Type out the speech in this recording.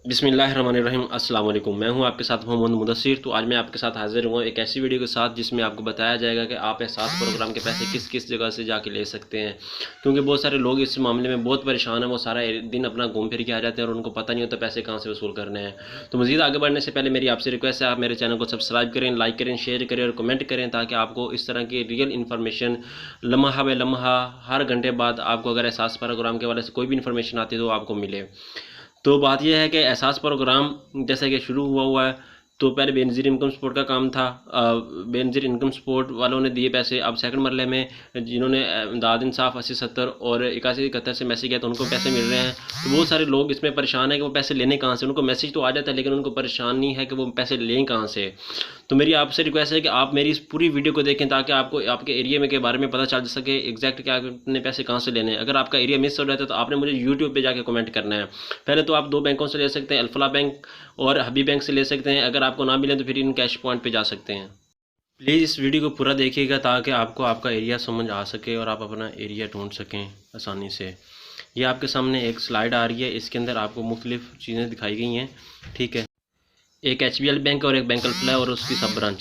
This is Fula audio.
बिस्मिल्लाहिर्रहमानिर्रहीम अस्सलाम वालेकुम। मैं हूं आपके साथ मोहम्मद मुदस्सिर। तो आज मैं आपके साथ हाजिर हुआ एक ऐसी वीडियो के साथ जिसमें आपको बताया जाएगा कि आप एहसास प्रोग्राम के पैसे किस किस जगह से जाके ले सकते हैं, क्योंकि बहुत सारे लोग इस मामले में बहुत परेशान हैं। वो सारा दिन अपना घूम फिर के आ जाते हैं और उनको पता नहीं होता पैसे कहाँ से वसूल करने हैं। तो मज़ीद आगे बढ़ने से पहले मेरी आपसे रिक्वेस्ट है, आप मेरे चैनल को सब्सक्राइब करें, लाइक करें, शेयर करें और कमेंट करें, ताकि आपको इस तरह की रियल इन्फॉर्मेशन लम्हा ब लम्हा हर घंटे बाद आपको अगर एहसास प्रोग्राम के वाले से कोई भी इन्फॉर्मेशन आती है तो आपको मिले। तो बात यह है कि एहसास प्रोग्राम जैसे कि शुरू हुआ है, तो पहले बेनज़ीर इनकम सपोर्ट का काम था। बेनज़ीर इनकम सपोर्ट वालों ने दिए पैसे। अब सेकंड मरले में जिन्होंने दाद इंसाफ 80-70 और 81-71 से मैसेज किया तो उनको पैसे मिल रहे हैं। तो बहुत सारे लोग इसमें परेशान हैं कि वो पैसे लेने कहाँ से। उनको मैसेज तो आ जाता है लेकिन उनको परेशानी है कि वो पैसे लें कहाँ से। तो मेरी आपसे रिक्वेस्ट है कि आप मेरी इस पूरी वीडियो को देखें, ताकि आपको आपके एरिया में के बारे में पता चल सके एग्जैक्ट कि आपने पैसे कहाँ से लेने हैं। अगर आपका एरिया मिस हो जाता है तो आपने मुझे यूट्यूब पे जाके कमेंट करना है। पहले तो आप दो बैंकों से ले सकते हैं, अल्फला बैंक और हबी बैंक से ले सकते हैं। अगर आपको ना मिले तो फिर इन कैश पॉइंट पे जा सकते हैं। प्लीज़ इस वीडियो को पूरा देखिएगा ताकि आपको आपका एरिया समझ आ सके और आप अपना एरिया ढूंढ सकें आसानी से। ये आपके सामने एक स्लाइड आ रही है, इसके अंदर आपको मुख्तलिफ चीज़ें दिखाई गई हैं। ठीक है, एक HBL बैंक और एक बैंक अल्फला और उसकी सब ब्रांच।